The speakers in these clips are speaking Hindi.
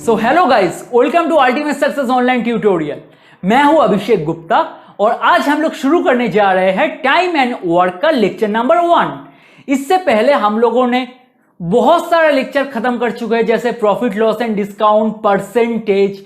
So hello guys, welcome to ultimate success online tutorial. मैं हूं अभिषेक गुप्ता और आज हम लोग शुरू करने जा रहे हैं टाइम एंड वर्क का लेक्चर नंबर 1। इससे पहले हम लोगों ने बहुत सारे लेक्चर खत्म कर चुके हैं, जैसे profit loss and discount, percentage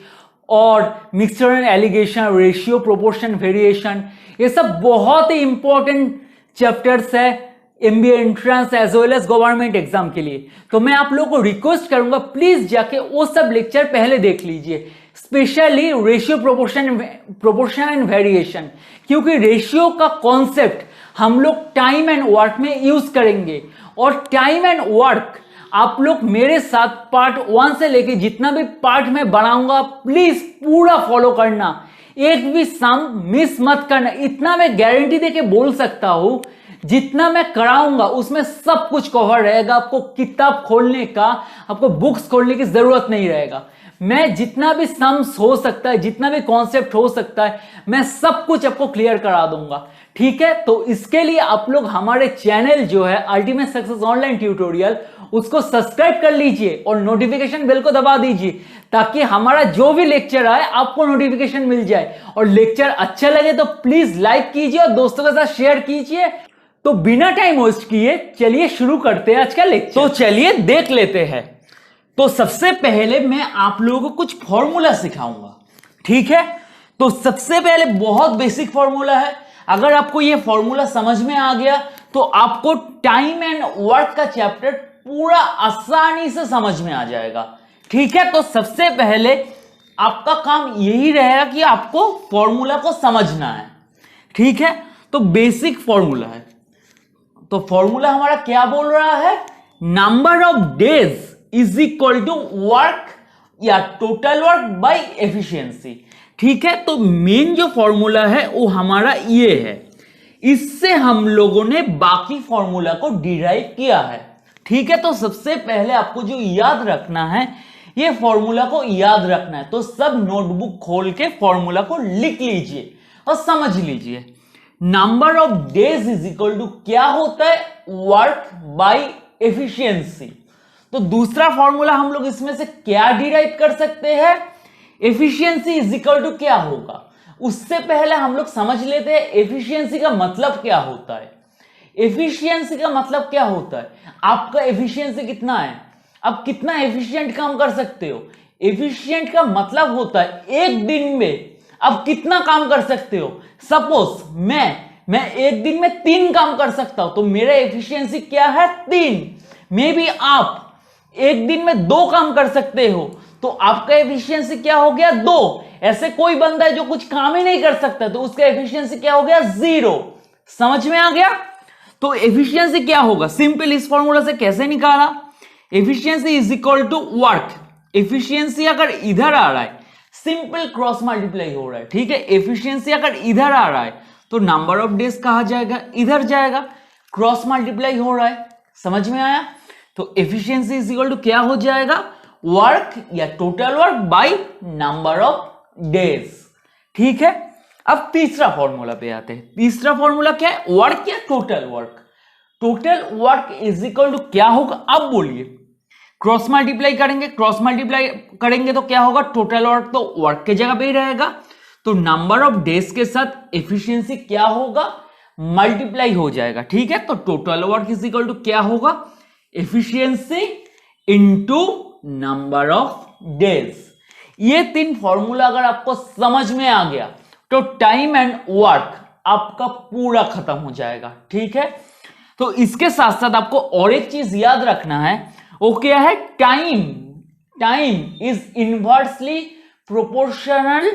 और mixture and alligation, ratio, proportion, variation. ये सब बहुत ही इंपॉर्टेंट चैप्टर्स है MBA entrance as well as government exam के लिए। तो मैं आप लोगों को रिक्वेस्ट करूंगा, प्लीज जाके वो सब लेक्चर पहले देख लीजिए, specially ratio, proportion and variation, क्योंकि रेशियो का कॉन्सेप्ट हम लोग टाइम एंड वर्क में यूज करेंगे। और टाइम एंड वर्क आप लोग मेरे साथ पार्ट 1 से लेके जितना भी पार्ट में बनाऊंगा, प्लीज पूरा फॉलो करना, एक भी सम मिस मत करना। इतना मैं गारंटी देके बोल सकता हूं, जितना मैं कराऊंगा उसमें सब कुछ कवर रहेगा। आपको किताब खोलने का, आपको बुक्स खोलने की जरूरत नहीं रहेगा। मैं जितना भी सम्स हो सकता है, जितना भी कॉन्सेप्ट हो सकता है, मैं सब कुछ आपको क्लियर करा दूंगा। ठीक है, तो इसके लिए आप लोग हमारे चैनल जो है अल्टीमेट सक्सेस ऑनलाइन ट्यूटोरियल, उसको सब्सक्राइब कर लीजिए और नोटिफिकेशन बेल को दबा दीजिए, ताकि हमारा जो भी लेक्चर आए आपको नोटिफिकेशन मिल जाए। और लेक्चर अच्छा लगे तो प्लीज लाइक कीजिए और दोस्तों के साथ शेयर कीजिए। तो बिना टाइम वेस्ट किए चलिए शुरू करते हैं आज का लेक्चर। तो चलिए देख लेते हैं। तो सबसे पहले मैं आप लोगों को कुछ फॉर्मूला सिखाऊंगा, ठीक है। तो सबसे पहले बहुत बेसिक फॉर्मूला है। अगर आपको यह फॉर्मूला समझ में आ गया तो आपको टाइम एंड वर्क का चैप्टर पूरा आसानी से समझ में आ जाएगा, ठीक है। तो सबसे पहले आपका काम यही रहेगा कि आपको फॉर्मूला को समझना है, ठीक है। तो बेसिक फॉर्मूला है। तो फॉर्मूला हमारा क्या बोल रहा है? Number of days is equal to work या टोटल वर्क बाय एफिशिएंसी, ठीक है। तो मेन जो फॉर्मूला है वो हमारा ये है। इससे हम लोगों ने बाकी फॉर्मूला को डिराइव किया है, ठीक है। तो सबसे पहले आपको जो याद रखना है, ये फॉर्मूला को याद रखना है। तो सब नोटबुक खोल के फॉर्मूला को लिख लीजिए और समझ लीजिए। Number of days is equal to क्या होता है? Work by efficiency. तो दूसरा फॉर्मूला हम लोग इसमें से क्या डिराइव कर सकते हैं? एफिशिएंसी इज इक्वल टू क्या होगा? उससे पहले हम लोग समझ लेते हैं एफिशिएंसी का मतलब क्या होता है। एफिशिएंसी का मतलब क्या होता है? आपका एफिशिएंसी कितना है, आप कितना एफिशिएंट काम कर सकते हो। एफिशिएंट का मतलब होता है एक दिन में आप कितना काम कर सकते हो। सपोज मैं एक दिन में 3 काम कर सकता हूं, तो मेरा एफिशिएंसी क्या है? 3। मे बी आप एक दिन में 2 काम कर सकते हो, तो आपका एफिशिएंसी क्या हो गया? 2। ऐसे कोई बंदा है जो कुछ काम ही नहीं कर सकता, तो उसका एफिशिएंसी क्या हो गया? 0। समझ में आ गया? तो एफिशिएंसी क्या होगा? सिंपल इस फॉर्मूला से कैसे निकाला? Efficiency is equal to work. Efficiency अगर इधर आ रहा है, सिंपल क्रॉस मल्टीप्लाई हो रहा है, ठीक है। एफिशिएंसी अगर इधर आ रहा है तो नंबर ऑफ डेज कहा जाएगा, इधर जाएगा, क्रॉस मल्टीप्लाई हो रहा है। समझ में आया? तो एफिशिएंसी इज इक्वल टू क्या हो जाएगा? वर्क या total work by number of days, ठीक है। अब तीसरा फॉर्मूला पे आते हैं। तीसरा फॉर्मूला क्या है? वर्क या total work. Total work is equal to क्या होगा? अब बोलिए। क्रॉस मल्टीप्लाई करेंगे, क्रॉस मल्टीप्लाई करेंगे तो क्या होगा? टोटल वर्क तो वर्क के जगह पे ही रहेगा, तो नंबर ऑफ डेज के साथ एफिशिएंसी क्या होगा? मल्टीप्लाई हो जाएगा, ठीक है। तो total work is equal to क्या होगा? Efficiency into number of days. ये 3 फॉर्मूला अगर आपको समझ में आ गया तो टाइम एंड वर्क आपका पूरा खत्म हो जाएगा, ठीक है। तो इसके साथ साथ आपको और एक चीज याद रखना है, वो क्या है? Time is inversely proportional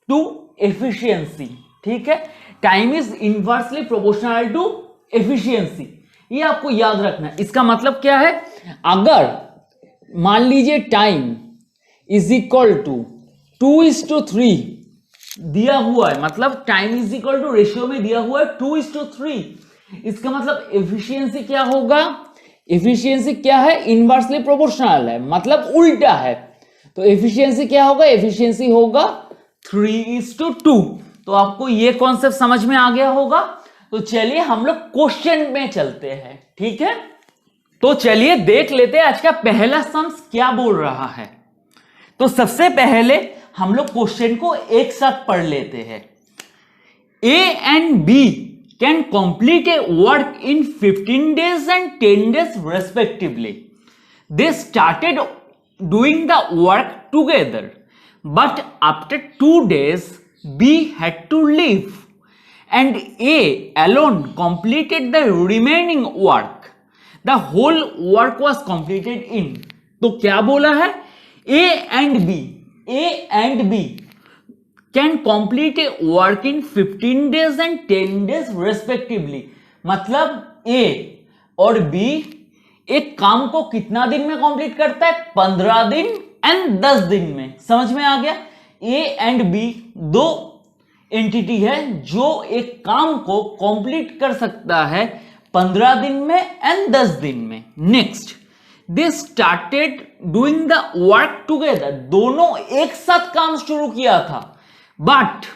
to efficiency, ठीक है। Time is inversely proportional to efficiency, ये आपको याद रखना है। इसका मतलब क्या है? अगर मान लीजिए टाइम इज इक्वल टू 2:3 दिया हुआ है, मतलब time is equal to ratio में दिया हुआ है 2:3, इसका मतलब एफिशिएंसी क्या होगा? एफिशिएंसी क्या है? इनवर्सली प्रोपोर्शनल है, मतलब उल्टा है। तो एफिशिएंसी क्या होगा? एफिशिएंसी होगा 3:2। तो आपको ये कॉन्सेप्ट समझ में आ गया होगा। तो चलिए हम लोग क्वेश्चन में चलते हैं, ठीक है। तो चलिए देख लेते हैं आज का पहला सम्स क्या बोल रहा है। तो सबसे पहले हम लोग क्वेश्चन को एक साथ पढ़ लेते हैं। A and B can complete a work in 15 days and 10 days respectively. They started doing the work together, but after 2 days B had to leave and A alone completed the remaining work. The whole work was completed in. तो क्या बोला है? A and B can complete a work in 15 days and 10 days respectively. मतलब A और B एक काम को कितना दिन में कंप्लीट करता है? 15 दिन एंड 10 दिन में। समझ में आ गया? A एंड B दो एंटिटी है जो एक काम को कंप्लीट कर सकता है 15 दिन में एंड 10 दिन में। Next, they started doing the work together, दोनों एक साथ काम शुरू किया था। But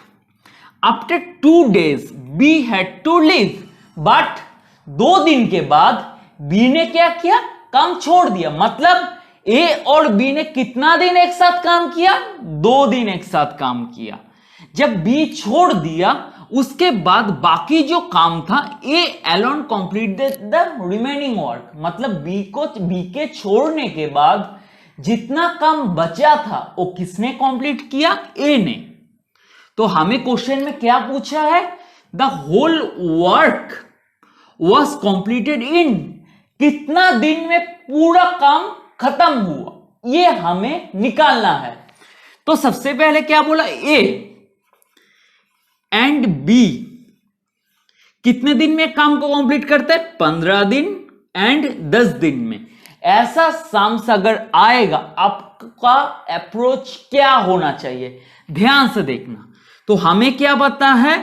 after 2 days B had to leave, but 2 दिन के बाद बी ने क्या किया? काम छोड़ दिया। मतलब ए और बी ने कितना दिन एक साथ काम किया? 2 दिन एक साथ काम किया। जब बी छोड़ दिया उसके बाद बाकी जो काम था A alone complete the remaining work, मतलब बी के छोड़ने के बाद जितना काम बचा था वो किसने कंप्लीट किया? ए ने। तो हमें क्वेश्चन में क्या पूछा है? The whole work was completed in, कितना दिन में पूरा काम खत्म हुआ, ये हमें निकालना है। तो सबसे पहले क्या बोला? ए एंड बी कितने दिन में काम को कंप्लीट करते हैं? 15 दिन एंड 10 दिन में। ऐसा सम्स अगर आएगा आपका अप्रोच क्या होना चाहिए? ध्यान से देखना। तो हमें क्या पता है?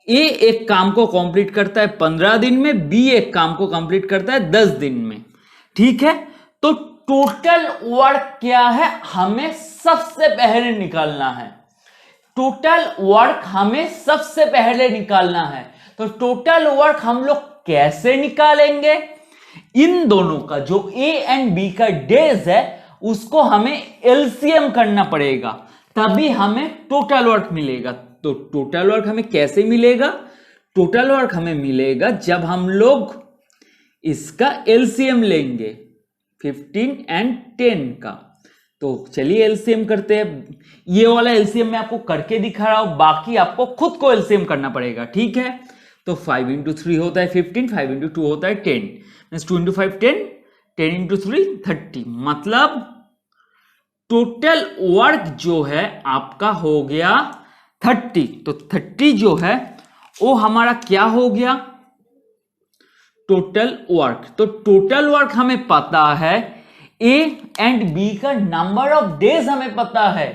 ए एक काम को कंप्लीट करता है 15 दिन में, बी एक काम को कंप्लीट करता है 10 दिन में। ठीक है, तो टोटल वर्क क्या है हमें सबसे पहले निकालना है। टोटल वर्क हमें सबसे पहले निकालना है। तो टोटल वर्क हम लोग कैसे निकालेंगे? इन दोनों का जो ए एंड बी का डेज है उसको हमें एलसीएम करना पड़ेगा, तभी हमें टोटल वर्क मिलेगा। तो टोटल वर्क हमें कैसे मिलेगा? टोटल वर्क हमें मिलेगा जब हम लोग इसका एलसीएम लेंगे 15 एंड 10 का। तो चलिए एलसीएम करते हैं। ये वाला एलसीएम मैं आपको करके दिखा रहा हूं, बाकी आपको खुद को एलसीएम करना पड़ेगा। ठीक है, तो 5 into 3 होता है 15, 5 into 2 होता है 10, 2 into 5 10, 10 into 3 30। मतलब टोटल वर्क जो है आपका हो गया 30। तो 30 जो है वो हमारा क्या हो गया? Total work. तो टोटल वर्क हमें पता है, ए एंड बी का नंबर ऑफ डेज हमें पता है।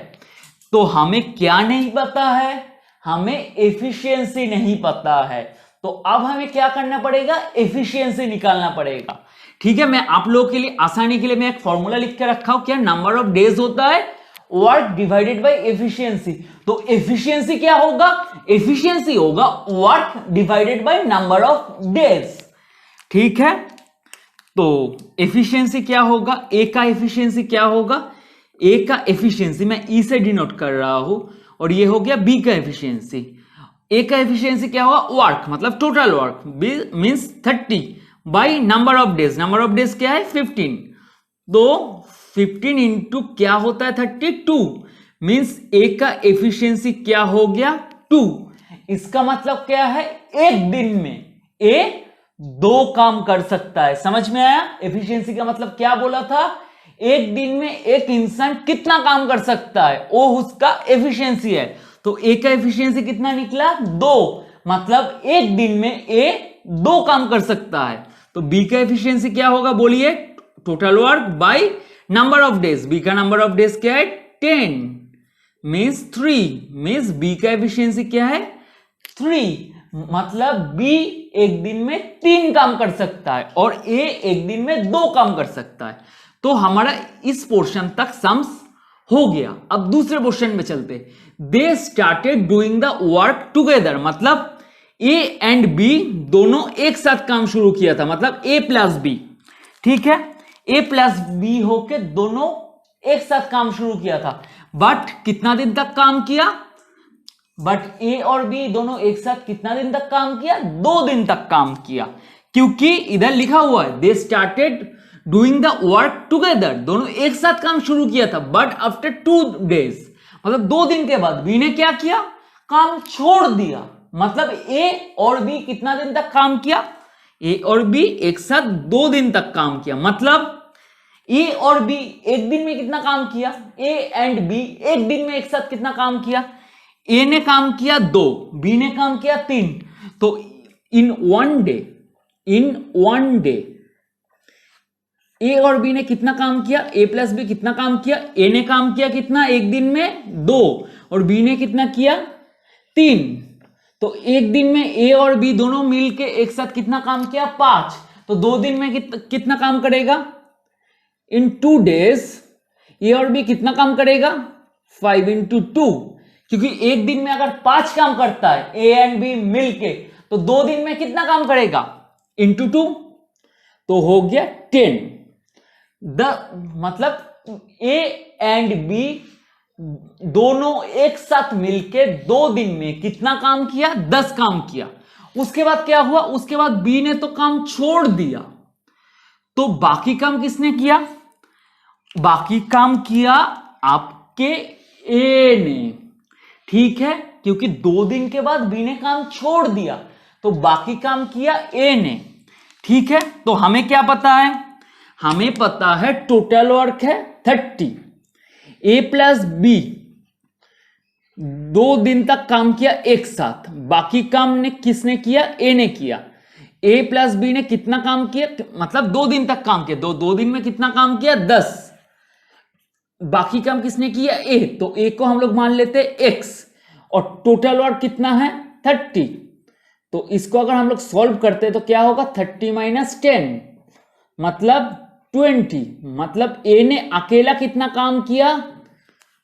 तो हमें क्या नहीं पता है? हमें एफिशिएंसी नहीं पता है। तो अब हमें क्या करना पड़ेगा? एफिशिएंसी निकालना पड़ेगा। ठीक है, मैं आप लोगों के लिए आसानी के लिए मैं एक फॉर्मूला लिख के रखा हूं। क्या? नंबर ऑफ डेज होता है वर्क डिवाइडेड बाय एफिशिएंसी। तो एफिशिएंसी क्या होगा? एफिशिएंसी होगा work divided by number of days. ठीक है, तो एफिशिएंसी क्या होगा? ए का एफिशिएंसी क्या होगा? ए का एफिशिएंसी मैं ई से डिनोट कर रहा हूं, और ये हो गया बी का एफिशिएंसी। ए का एफिशिएंसी क्या होगा? वर्क, मतलब total work means 30 by number of days. Number of days क्या है? 15। तो 15 इंटू क्या होता है? 32 मींस ए का एफिशिएंसी क्या हो गया? 2। इसका मतलब क्या है? एक दिन में ए 2 काम कर सकता है। समझ में आया? एफिशिएंसी का मतलब क्या बोला था? एक दिन में एक इंसान कितना काम कर सकता है, वो उसका एफिशिएंसी है। तो ए का एफिशिएंसी कितना निकला? 2। मतलब एक दिन में ए 2 काम कर सकता है। तो बी का एफिशिएंसी क्या होगा? बोलिए। Total work by number of days. B का नंबर ऑफ डेज क्या है? 10 मींस 3 मींस बी का एफिशिएंसी क्या है? 3। मतलब बी एक दिन में 3 काम कर सकता है और ए एक दिन में 2 काम कर सकता है। तो हमारा इस पोर्शन तक सम्स हो गया। अब दूसरे पोर्शन में चलते। दे started doing the work together, मतलब ए एंड बी दोनों एक साथ काम शुरू किया था, मतलब ए प्लस बी। ठीक है, ए प्लस बी होके दोनों एक साथ काम शुरू किया था, बट कितना दिन तक काम किया? बट ए और बी दोनों एक साथ कितना दिन तक काम किया? 2 दिन तक काम किया, क्योंकि इधर लिखा हुआ है दे started doing the work together, दोनों एक साथ काम शुरू किया था, बट आफ्टर 2 डेज, मतलब 2 दिन के बाद बी ने क्या किया? काम छोड़ दिया। मतलब ए और बी कितना दिन तक काम किया? ए और बी एक साथ 2 दिन तक काम किया। मतलब ए और बी एक दिन में कितना काम किया? ए एंड बी एक दिन में एक साथ कितना काम किया? ए ने काम किया 2, बी ने काम किया 3। तो इन वन डे ए और बी ने कितना काम किया? ए प्लस बी कितना काम किया? ए ने काम किया कितना एक दिन में? 2, और बी ने कितना किया? 3। तो एक दिन में ए और बी दोनों मिलके एक साथ कितना काम किया? 5। तो 2 दिन में कितना काम करेगा? इन 2 डेज ए और बी कितना काम करेगा? 5 into 2, क्योंकि एक दिन में अगर 5 काम करता है ए एंड बी मिलके, तो 2 दिन में कितना काम करेगा? into 2, तो हो गया 10। मतलब ए एंड बी दोनों एक साथ मिलके 2 दिन में कितना काम किया? 10 काम किया। उसके बाद क्या हुआ? उसके बाद बी ने तो काम छोड़ दिया, तो बाकी काम किसने किया? बाकी काम किया आपके ए ने, ठीक है, क्योंकि 2 दिन के बाद बी ने काम छोड़ दिया, तो बाकी काम किया ए ने, ठीक है। तो हमें क्या पता है? हमें पता है टोटल वर्क है 30। ए प्लस बी 2 दिन तक काम किया एक साथ, बाकी काम ने किसने किया? ए ने किया। ए प्लस बी ने कितना काम किया? मतलब 2 दिन तक काम किया, 2 दिन में कितना काम किया? 10। बाकी काम किसने किया? ए। तो ए को हम लोग मान लेते x, और टोटल वर्क कितना है? 30। तो इसको अगर हम लोग सॉल्व करते तो क्या होगा? 30 - 10 मतलब 20। मतलब ए ने अकेला कितना काम किया?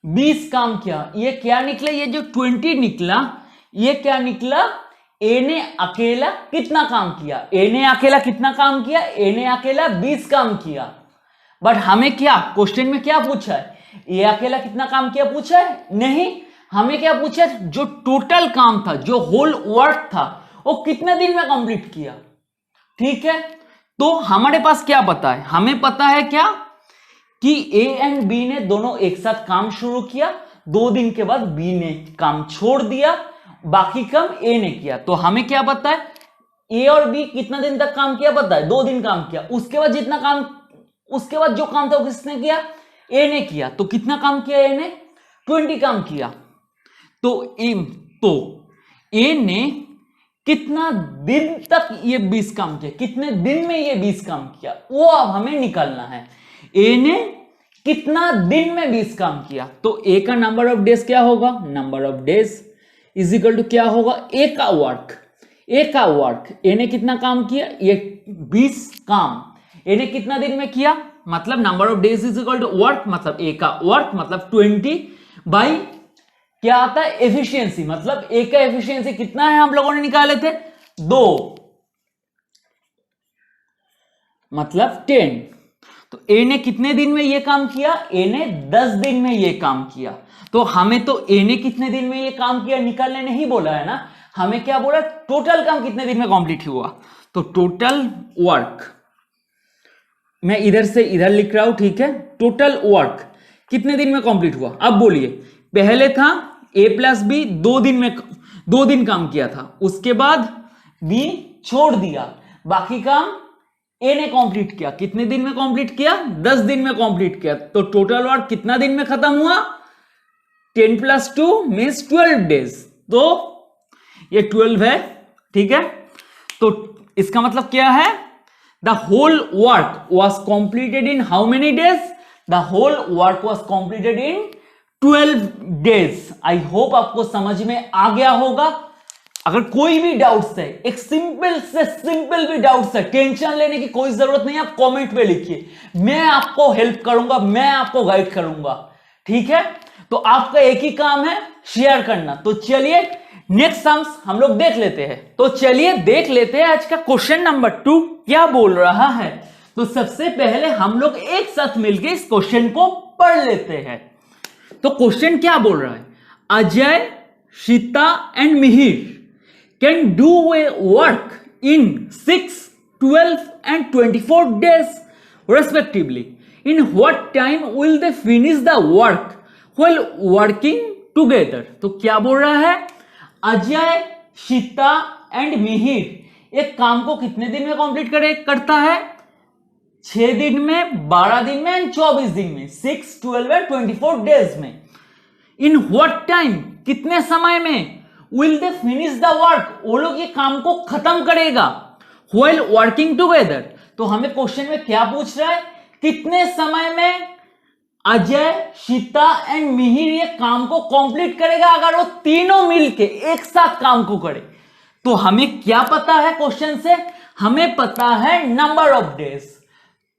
20 काम किया। ये क्या निकला? ये जो 20 निकला, ये क्या निकला? ए ने अकेला कितना काम किया? ए ने अकेला कितना काम किया? ए ने अकेला 20 काम किया। बट हमें क्या क्वेश्चन में क्या पूछा है? ए अकेला कितना काम किया पूछा है? नहीं, हमें क्या पूछा है? जो टोटल काम था, जो होल वर्क था, वो कितने दिन में कंप्लीट किया, ठीक है। तो हमारे पास क्या पता है? हमें पता है क्या कि ए एंड बी ने दोनों एक साथ काम शुरू किया, 2 दिन के बाद बी ने काम छोड़ दिया, बाकी काम ए ने किया। तो हमें क्या पता है? ए और बी कितना दिन तक काम किया पता है? 2 दिन काम किया। उसके बाद जो काम था वो किसने किया? ए ने किया। तो कितना काम किया ए ने? 20 काम किया। तो ए ने कितना दिन तक ये 20 काम किया? कितने दिन में ये 20 काम किया, वो अब हमें निकालना है। ए ने कितना दिन में 20 काम किया? तो ए का नंबर ऑफ डेज क्या होगा? Number of days is equal to क्या होगा? ए का वर्क। ए ने कितना काम किया? ये 20 काम ए ने कितना दिन में किया? मतलब number of days is equal to work, मतलब ए का वर्क मतलब 20 बाई क्या आता है? एफिशिएंसी। मतलब ए का एफिशिएंसी कितना है हम लोगों ने निकाले थे? 2, मतलब 10। तो ए ने कितने दिन में ये काम किया? ए ने 10 दिन में ये काम किया। तो हमें तो ए ने कितने दिन में ये काम किया निकालने नहीं बोला है ना, हमें क्या बोला? टोटल काम कितने दिन में कंप्लीट हुआ। तो टोटल वर्क मैं इधर से इधर लिख रहा हूं, ठीक है। टोटल वर्क कितने दिन में कंप्लीट हुआ? अब बोलिए, पहले था ए प्लस बी 2 दिन काम किया था, उसके बाद बी छोड़ दिया, बाकी काम ए ने कंप्लीट किया। कितने दिन में कंप्लीट किया? 10 दिन में कंप्लीट किया। तो टोटल वर्क कितना दिन में खत्म हुआ? 10 + 2 मीन्स 12 डेज। तो ये 12 है, ठीक है। तो इसका मतलब क्या है? The whole work was completed in how many days? The whole work was completed in 12 days. I hope आपको समझ में आ गया होगा। अगर कोई भी डाउट्स है, एक सिंपल से सिंपल भी डाउट्स है, टेंशन लेने की कोई जरूरत नहीं, आप कमेंट पे लिखिए, मैं आपको हेल्प करूंगा, मैं आपको गाइड करूंगा, ठीक है। तो आपका एक ही काम है, शेयर करना। तो चलिए नेक्स्ट सम्स हम लोग देख लेते हैं। तो चलिए देख लेते हैं आज का क्वेश्चन नंबर 2 क्या बोल रहा है। तो सबसे पहले हम लोग एक साथ मिलकर इस क्वेश्चन को पढ़ लेते हैं। तो क्वेश्चन क्या बोल रहा है, Ajay, Sheeta and Mihir can do a work in 6, 12 and 24 days respectively. In what time will they finish the work while working together? तो क्या बोल रहा है, अजय, शीता एंड मिहिर एक काम को कितने दिन में कंप्लीट करता है, 6 दिन में, 12 दिन में एंड 24 दिन में, 6, 12 एंड 24 डेज में। इन व्हाट टाइम, कितने समय में, will they finish the work, वो लोग ये काम को खत्म करेगा, while working together। तो हमें क्वेश्चन में क्या पूछ रहा है, कितने समय में अजय, शीता एंड मिहिर ये काम को कंप्लीट करेगा अगर वो तीनों मिलके एक साथ काम को करे। तो हमें क्या पता है क्वेश्चन से, हमें पता है नंबर ऑफ डेज।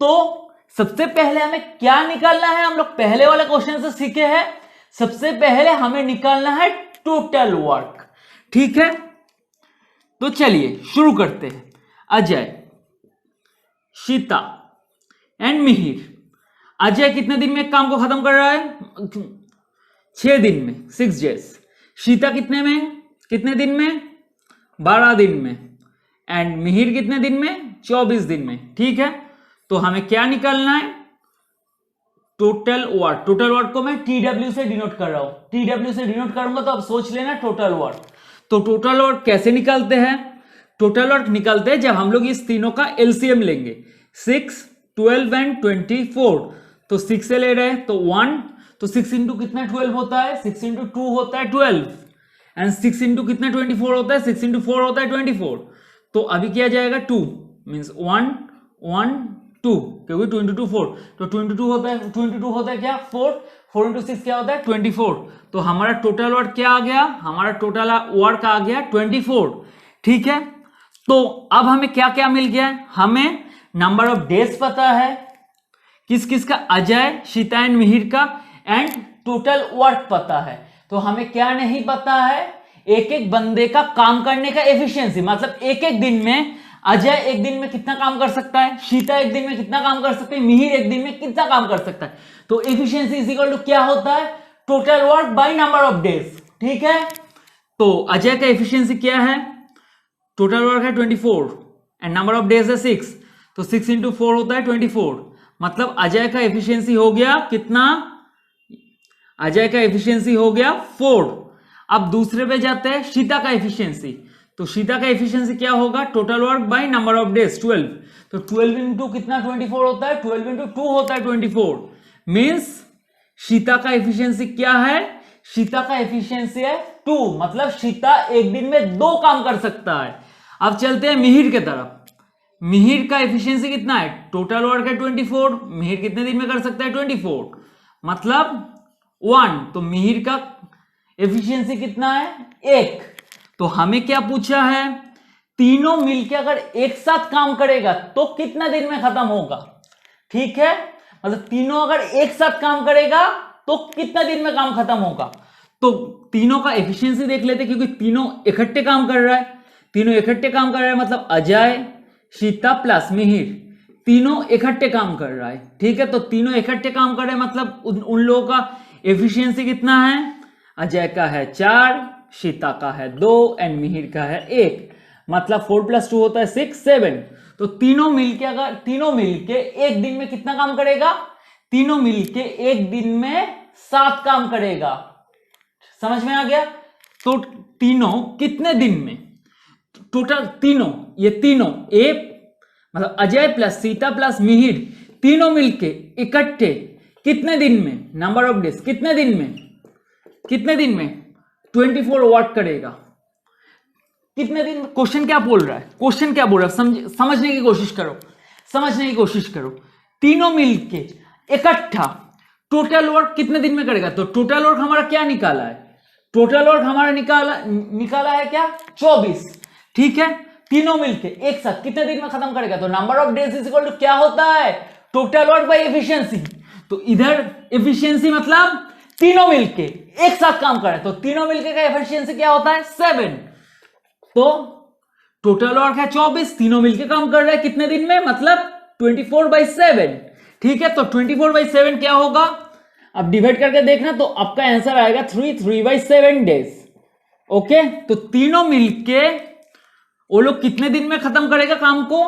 तो सबसे पहले हमें क्या निकालना है, हम लोग पहले वाले क्वेश्चन से सीखे हैं, सबसे पहले हमें निकालना है टोटल वर्क। ठीक है, तो चलिए शुरू करते हैं। अजय, शीता एंड मिहिर, अजय कितने दिन में काम को खत्म कर रहा है, 6 दिन में, 6 डेज। शीता कितने दिन में, 12 दिन में। एंड मिहिर कितने दिन में, 24 दिन में। ठीक है, तो हमें क्या निकालना है, टोटल वर्क। टोटल वर्क को मैं TW से डिनोट कर रहा हूं, TW से डिनोट करूंगा तो अब सोच लेना टोटल वर्क। तो टोटल वर्क कैसे निकालते हैं, टोटल वर्क निकालते हैं जब हम लोग इस तीनों का एलसीएम लेंगे, 6, 12 एंड 24। तो 6 से ले रहे हैं तो 1, तो 6 इंटू कितना 12 होता है, 6 इंटू 2 होता है 12, एंड 6 इंटू कितना 24 होता है, 6 इंटू 4 होता है 24। तो अभी किया जाएगा 2 मीन्स 1, 1, 2, क्योंकि 2 इंटू 2 4, तो 2 इंटू 2 होता है, 2 इंटू 2 होता है क्या 4, 4 इंटू 6 क्या होता है 24। तो हमारा टोटल वर्क क्या आ गया, हमारा टोटल वर्क आ गया 24। ठीक है, तो अब हमें क्या क्या मिल गया, हमें नंबर ऑफ डेज पता है, किस किस का, अजय, शीता एंड मिहिर का, एंड टोटल वर्क पता है। तो हमें क्या नहीं पता है, एक एक बंदे का काम करने का एफिशिएंसी, मतलब एक एक दिन में अजय एक दिन में कितना काम कर सकता है, शीता एक दिन में कितना काम कर सकते हैं, मिहिर एक दिन में कितना काम कर सकता है। तो एफिशिएंसी इज इक्वल टू क्या होता है, total work by number of days. ठीक है, तो अजय का एफिशिएंसी क्या है, टोटल वर्क है 24 एंड नंबर ऑफ डेज है 6, तो 6 इंटू 4 होता है 24। मतलब अजय का एफिशिएंसी हो गया कितना, अजय का एफिशिएंसी हो गया 4। अब दूसरे पे जाते हैं, शीता का एफिशिएंसी। तो शीता का एफिशिएंसी क्या होगा, total work by number of days 12। तो 12 इंटू कितना 24 होता है, 12 इंटू 2 होता है 24। मीन्स शीता का एफिशिएंसी क्या है, शीता का एफिशिएंसी है 2, मतलब शीता एक दिन में 2 काम कर सकता है। अब चलते हैं मिहिर के तरफ। मिहिर का एफिशिएंसी कितना है, टोटल वर्क है 24, मिहिर कितने दिन में कर सकता है 24, मतलब 1। तो मिहिर का एफिशिएंसी कितना है 1। तो हमें क्या पूछा है, तीनों मिलके अगर एक साथ काम करेगा तो कितना दिन में खत्म होगा। ठीक है, मतलब तीनों अगर एक साथ काम करेगा तो कितना दिन में काम खत्म होगा। तो तीनों का एफिशिएंसी देख लेते, क्योंकि तीनों इकट्ठे काम कर रहा है, तीनों इकट्ठे काम कर रहा है, मतलब अजय, शीता प्लस मिहिर तीनों इकट्ठे काम कर रहा है। ठीक है, तो तीनों इकट्ठे काम कर रहे हैं, मतलब उन लोगों का एफिशिएंसी कितना है, अजय का है 4, शीता का है 2 एंड मिहिर का है 1, मतलब 4 + 2 होता है 6, 7। तो तीनों मिलके एक दिन में कितना काम करेगा, तीनों मिलके एक दिन में 7 काम करेगा। समझ में आ गया। तो तीनों कितने दिन में, टोटल तीनों, ये तीनों मतलब अजय प्लस सीता प्लस मिहिर तीनों मिलके इकट्ठे कितने दिन में, नंबर ऑफ डेज कितने दिन में 24 वर्क करेगा। कितने दिन, क्वेश्चन क्या बोल रहा है, समझने की कोशिश करो। तीनों मिलके इकट्ठा टोटल वर्क कितने दिन में करेगा। तो टोटल वर्क हमारा क्या निकाला है, टोटल वर्क हमारा निकाला है क्या 24। ठीक है, तीनों मिलके एक साथ कितने दिन में खत्म करेगा। तो number of days is equal to क्या होता है, टोटल वर्क बाय एफिशिएंसी। तो इधर एफिशिएंसी मतलब तीनों मिलके एक साथ काम कर रहे हैं, तो तीनों मिलके का एफिशिएंसी क्या होता है 7। तो टोटल वर्क है 24, तीनों मिलके काम कर रहे हैं कितने दिन में, मतलब 24/7। ठीक है, तो 24/7 क्या होगा, अब डिवाइड करके देखना तो आपका आंसर आएगा 3/7 डेज। ओके, तो तीनों मिलके वो लोग कितने दिन में खत्म करेगा काम को,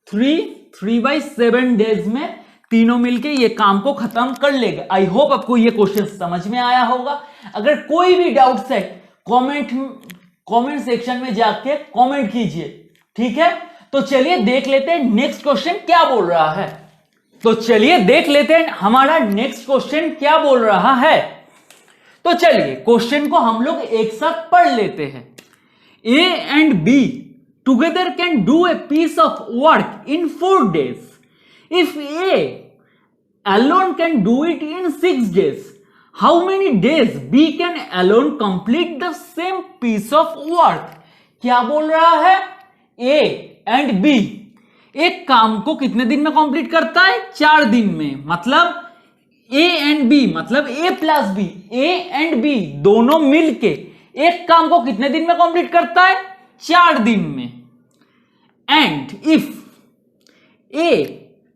3/7 डेज में तीनों मिलके ये काम को खत्म कर लेगा। आई होप आपको ये क्वेश्चन समझ में आया होगा। अगर कोई भी डाउट्स है कमेंट सेक्शन में जाके कमेंट कीजिए। ठीक है, तो चलिए देख लेते हैं नेक्स्ट क्वेश्चन क्या बोल रहा है। तो चलिए देख लेते हैं हमारा नेक्स्ट क्वेश्चन क्या बोल रहा है। तो चलिए क्वेश्चन को हम लोग एक साथ पढ़ लेते हैं। A and B together can do a piece of work in 4 days. If A alone can do it in 6 days, how many days B can alone complete the same piece of work? क्या बोल रहा है, A and B एक काम को कितने दिन में कंप्लीट करता है, 4 दिन में। मतलब A and B मतलब A plus B, A and B दोनों मिलके एक काम को कितने दिन में कंप्लीट करता है, 4 दिन में। And if A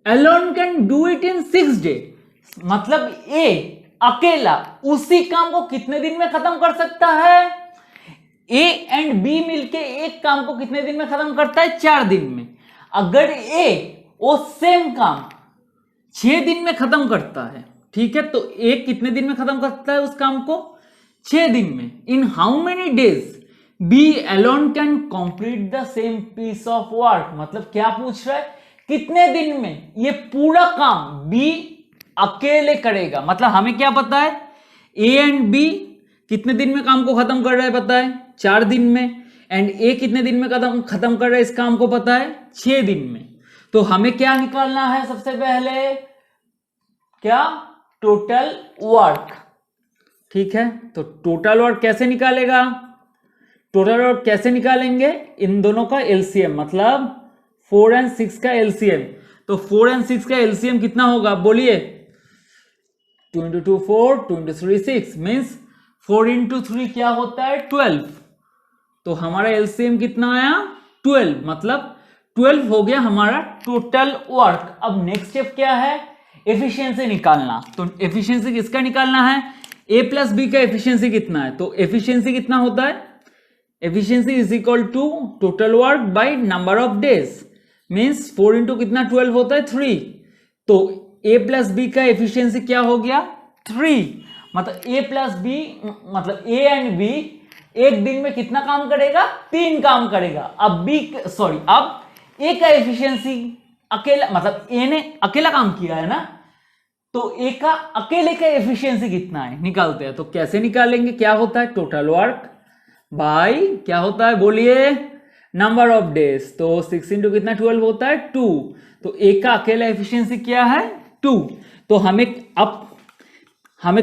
alone can do it in 6 days मतलब A अकेला उसी काम को कितने दिन में खत्म कर सकता है, A एंड B मिलके एक काम को कितने दिन में खत्म करता है, 4 दिन में। अगर A वो सेम काम 6 दिन में खत्म करता है, ठीक है, तो A कितने दिन में खत्म करता है उस काम को, 6 दिन में। इन how many days B alone can complete the same piece of work मतलब क्या पूछ रहा है, कितने दिन में ये पूरा काम B अकेले करेगा। मतलब हमें क्या पता है, A एंड B कितने दिन में काम को खत्म कर रहा है पता है, 4 दिन में। एंड A कितने दिन में खत्म कर रहा है इस काम को पता है, 6 दिन में। तो हमें क्या निकालना है सबसे पहले, क्या, टोटल वर्क। ठीक है, तो टोटल वर्क कैसे निकालेगा, टोटल वर्क कैसे निकालेंगे, इन दोनों का एलसीएम मतलब 4 और 6 का एलसीएम। तो 4 और 6 का एलसीएम कितना होगा बोलिए, 2 × 2 4, 2 × 3 6 मीन्स 4 × 3 क्या होता है, 12। तो हमारा एलसीएम कितना आया, 12 मतलब 12 हो गया हमारा टोटल वर्क। अब नेक्स्ट स्टेप क्या है, एफिशिएंसी निकालना। तो एफिशिएंसी किसका निकालना है, A प्लस बी का एफिशिएंसी कितना है। तो एफिशिएंसी कितना होता है, efficiency is equal to total work by number of days means 4 × कितना 12 होता है 3। तो A प्लस बी का एफिशिएंसी क्या हो गया, 3। मतलब A प्लस बी मतलब A एंड B एक दिन में कितना काम करेगा, 3 काम करेगा। अब A का एफिशिएंसी अकेला मतलब A ने अकेला काम किया है ना, तो A का अकेले का एफिशिएंसी कितना है निकालते हैं। तो कैसे निकालेंगे, क्या होता है, टोटल वर्क बाय क्या होता है बोलिए, नंबर ऑफ डेज। तो 6 × कितना 12 होता है 2। तो A का अकेला एफिशिएंसी क्या है, 2। तो हमें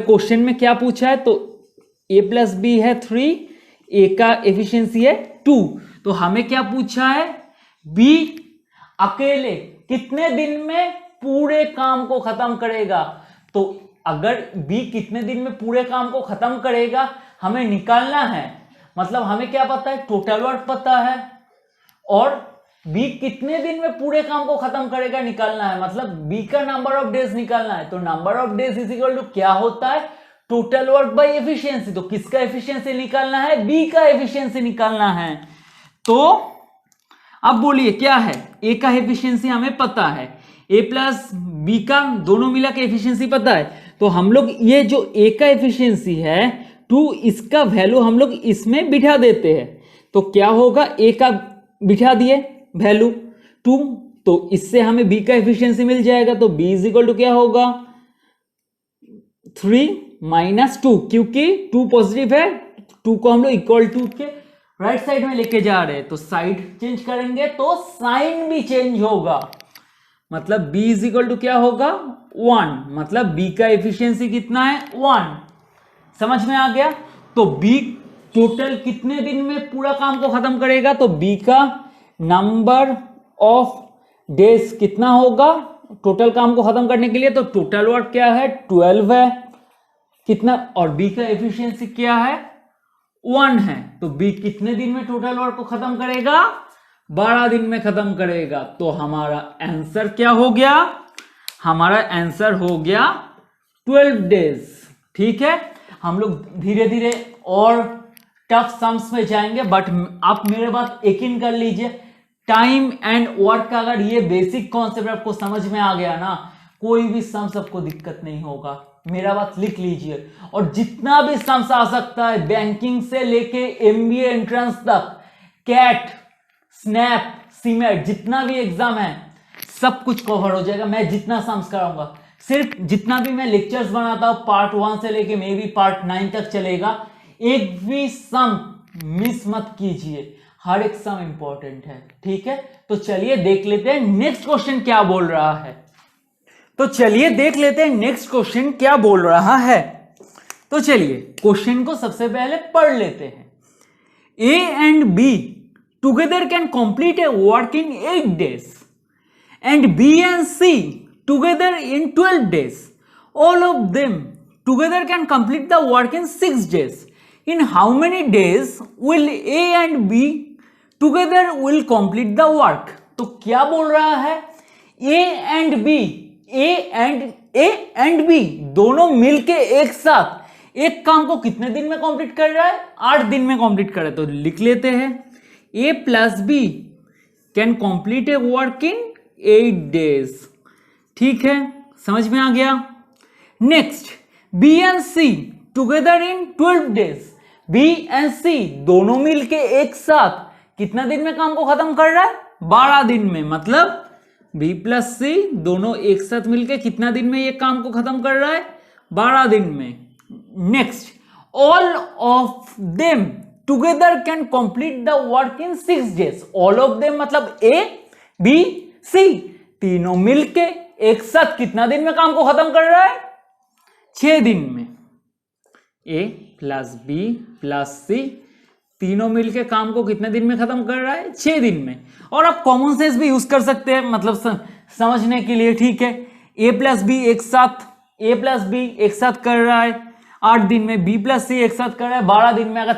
क्वेश्चन में क्या पूछा है, तो A प्लस बी है 3, A का एफिशिएंसी है 2। तो हमें क्या पूछा है, B अकेले कितने दिन में पूरे काम को खत्म करेगा। तो अगर B कितने दिन में पूरे काम को खत्म करेगा हमें निकालना है। मतलब हमें क्या पता है, टोटल वर्क पता है और B कितने दिन में पूरे काम को खत्म करेगा निकालना है। मतलब B का नंबर ऑफ डेज निकालना है। तो number of days is equal to क्या होता है, टोटल वर्क बाय एफिशिएंसी। तो किसका एफिशिएंसी निकालना है, B का एफिशिएंसी निकालना है। तो अब बोलिए क्या है, A का एफिशिएंसी हमें पता है, A प्लस B का दोनों मिला के एफिशिएंसी पता है। तो हम लोग ये जो A का एफिशिएंसी है 2, इसका वैल्यू हम लोग इसमें बिठा देते हैं। तो क्या होगा, A का बिठा दिए वैल्यू 2, तो इससे हमें B का एफिशिएंसी मिल जाएगा। तो B इज इक्वल टू क्या होगा, 3 - 2, क्योंकि 2 पॉजिटिव है, 2 को हम लोग इक्वल टू के राइट साइड में लेके जा रहे हैं। तो साइड चेंज करेंगे तो साइन भी चेंज होगा। मतलब B इज इक्वल टू क्या होगा, 1। मतलब B का एफिशिएंसी कितना है, 1। समझ में आ गया। तो B टोटल कितने दिन में पूरा काम को खत्म करेगा, तो B का नंबर ऑफ डेज कितना होगा टोटल काम को खत्म करने के लिए। तो टोटल वर्क क्या है, 12 है कितना, और B का एफिशिएंसी क्या है, 1 है। तो B कितने दिन में टोटल वर्क को खत्म करेगा, 12 दिन में खत्म करेगा, तो हमारा आंसर क्या हो गया? हमारा आंसर हो गया 12 डेज। ठीक है, हम लोग धीरे धीरे और टफ सम्स में जाएंगे, बट आप मेरे बात यकीन कर लीजिए, टाइम एंड वर्क का अगर ये बेसिक कॉन्सेप्ट आपको समझ में आ गया ना, कोई भी सम्स आपको दिक्कत नहीं होगा। मेरा बात लिख लीजिए, और जितना भी सम्स आ सकता है बैंकिंग से लेके एमबीए एंट्रेंस तक, कैट, स्नैप, सीमेट, जितना भी एग्जाम है सब कुछ कवर हो जाएगा। मैं जितना सम्स कराऊंगा, सिर्फ जितना भी मैं लेक्चर्स बनाता हूं पार्ट 1 से लेके मे बी पार्ट 9 तक चलेगा, एक भी सम मिस मत कीजिए, हर एक सम इंपॉर्टेंट है। ठीक है, तो चलिए देख लेते हैं नेक्स्ट क्वेश्चन क्या बोल रहा है। तो चलिए देख लेते हैं नेक्स्ट क्वेश्चन क्या बोल रहा है। तो चलिए क्वेश्चन को सबसे पहले पढ़ लेते हैं। A and be together can complete a work in 8 days and B and C together in 12 days. All of them together can complete the work in 6 days. In how many days will A and B together will complete the work? तो क्या बोल रहा है? A and B, A and B दोनों मिलके एक साथ एक काम को कितने दिन में कंप्लीट कर रहा है? 8 दिन में कंप्लीट कर रहा है। तो लिख लेते हैं A plus B can complete a work in 8 days। ठीक है, समझ में आ गया। Next, B and C together in 12 days। B and C दोनों मिलके एक साथ कितना दिन में काम को खत्म कर रहा है? 12 दिन में। मतलब B plus C दोनों एक साथ मिलके कितना दिन में ये काम को खत्म कर रहा है? 12 दिन में। Next, all of them together can complete the work in 6 days। All of them मतलब A, B, C तीनों मिलके एक साथ कितना दिन में काम को खत्म कर रहा है? 6 दिन में। A plus B plus C तीनों मिलके काम को कितने दिन में खत्म कर रहा है? 6 दिन में। और आप कॉमन सेंस भी यूज कर सकते हैं, मतलब समझने के लिए। ठीक है, A प्लस B एक साथ कर रहा है 8 दिन में, B प्लस C एक साथ कर रहा है 12 दिन में। अगर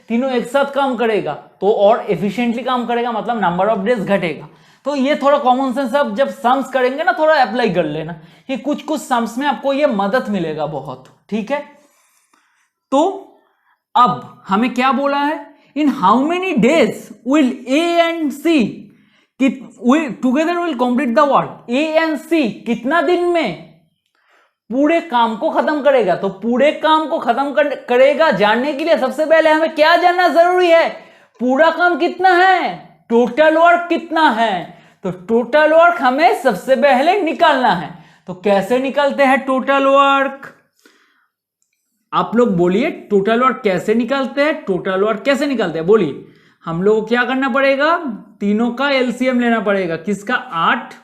तीनों एक साथ काम करेगा तो और एफिशिएंटली काम करेगा, मतलब नंबर ऑफ डेज घटेगा। तो ये थोड़ा कॉमन सेंस आप जब सम्स करेंगे ना थोड़ा अप्लाई कर लेना, कि कुछ सम्स में आपको ये मदद मिलेगा बहुत। ठीक है, तो अब हमें क्या बोला है? In how many days will A and C together will complete the work. A and C कितना दिन में पूरे काम को खत्म करेगा? तो पूरे काम को खत्म करेगा जानने के लिए सबसे पहले हमें क्या जानना जरूरी है? पूरा काम कितना है, टोटल वर्क कितना है। तो टोटल वर्क हमें सबसे पहले निकालना है। तो कैसे निकालते हैं टोटल वर्क? आप लोग बोलिए, टोटल वर्क कैसे निकालते हैं? टोटल वर्क कैसे निकालते हैं बोलिए। हम लोग को क्या करना पड़ेगा? तीनों का एलसीएम लेना पड़ेगा। किसका? 8,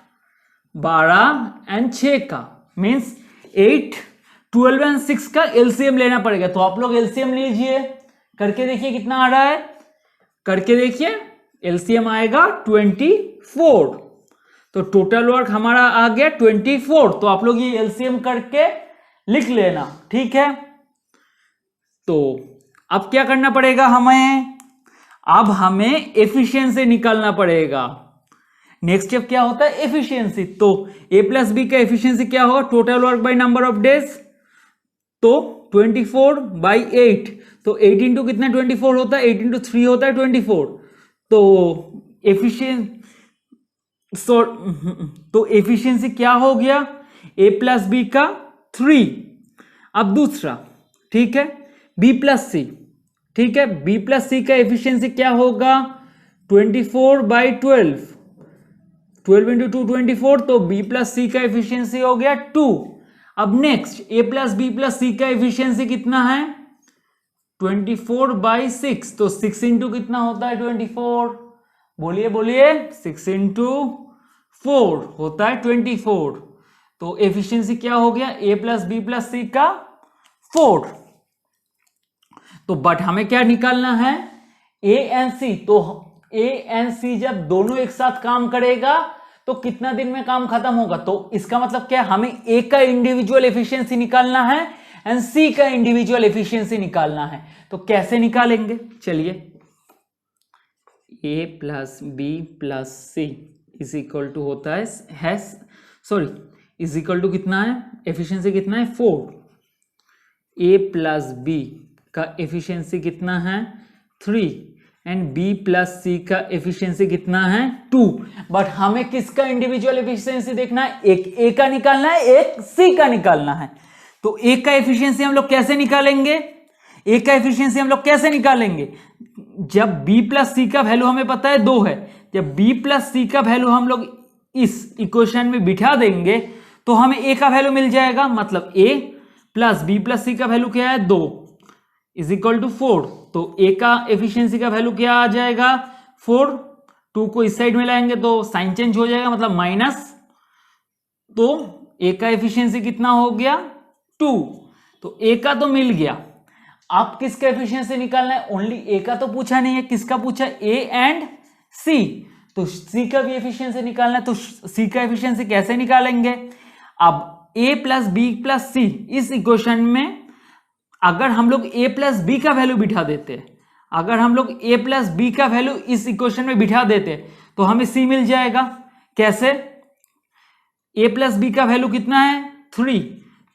12 एंड 6 का, मीन्स 8, 12 एंड 6 का एलसीएम लेना पड़ेगा। तो आप लोग एलसीएम लीजिए, करके देखिए कितना आ रहा है। करके देखिए, एलसीएम आएगा 24। तो टोटल वर्क हमारा आ गया 24। तो आप लोग ये एलसीएम करके लिख लेना। ठीक है, तो अब क्या करना पड़ेगा हमें? अब हमें एफिशिएंसी निकालना पड़ेगा। नेक्स्ट स्टेप क्या होता है? एफिशिएंसी। तो A प्लस बी का एफिशिएंसी क्या होगा? Total work by number of days. तो 24/8। तो 8 इंटू कितना 24 होता है? 8 इंटू 3 होता है 24। तो एफिशिएंसी क्या हो गया? A प्लस बी का 3। अब दूसरा, ठीक है, B प्लस सी। ठीक है, B प्लस सी का एफिशिएंसी क्या होगा? 24/12। 12 इंटू 2 24। तो B प्लस सी का एफिशिएंसी हो गया 2। अब next, A plus B plus C का एफिशिएंसी कितना है? 24/6। तो 6 इंटू कितना होता है? 24। बोलिए बोलिए, 6 इंटू 4 होता है 24। तो एफिशिएंसी क्या हो गया? A plus B plus C का 4। तो बट हमें क्या निकालना है? A and C। तो A एंड C जब दोनों एक साथ काम करेगा तो कितना दिन में काम खत्म होगा? तो इसका मतलब क्या? हमें A का इंडिविजुअल एफिशिएंसी निकालना है एंड C का इंडिविजुअल एफिशिएंसी निकालना है। तो कैसे निकालेंगे? चलिए, A plus B plus C is equal to होता है सॉरी इज इक्वल टू कितना है, एफिशिएंसी कितना है 4, ए प्लस बी का एफिशिएंसी कितना है 3 एंड बी प्लस सी का एफिशिएंसी कितना है 2। बट हमें किसका इंडिविजुअल एफिशिएंसी देखना है, एक ए का निकालना है, एक सी का निकालना है। तो ए का एफिशिएंसी हम लोग कैसे निकालेंगे, ए का एफिशिएंसी हम लोग कैसे निकालेंगे, जब b प्लस सी का वैल्यू हमें पता है 2 है, जब b प्लस सी का वैल्यू हम लोग इस इक्वेशन में बिठा देंगे तो हमें a का वैल्यू मिल जाएगा। मतलब a plus B plus C का वैल्यू क्या है 2 इज इक्वल टू 4। तो a का एफिशिएंसी का वैल्यू क्या आ जाएगा 4, 2 को इस साइड में लाएंगे तो साइन चेंज हो जाएगा मतलब माइनस, तो a का एफिशिएंसी कितना हो गया 2। तो a का तो मिल गया, आप किसका एफिशिएंसी निकालना है, ओनली ए का तो पूछा नहीं है, किसका पूछा ए एंड सी, तो सी का भी एफिशिएंसी निकालना है। तो सी का एफिशिएंसी कैसे निकालेंगे, अब A plus B plus C इस इक्वेशन में अगर हम लोग ए प्लस बी का वैल्यू बिठा देते, अगर हम लोग ए प्लस बी का वैल्यू इस इक्वेशन में बिठा देते तो हमें सी मिल जाएगा। कैसे, ए प्लस बी का वैल्यू कितना है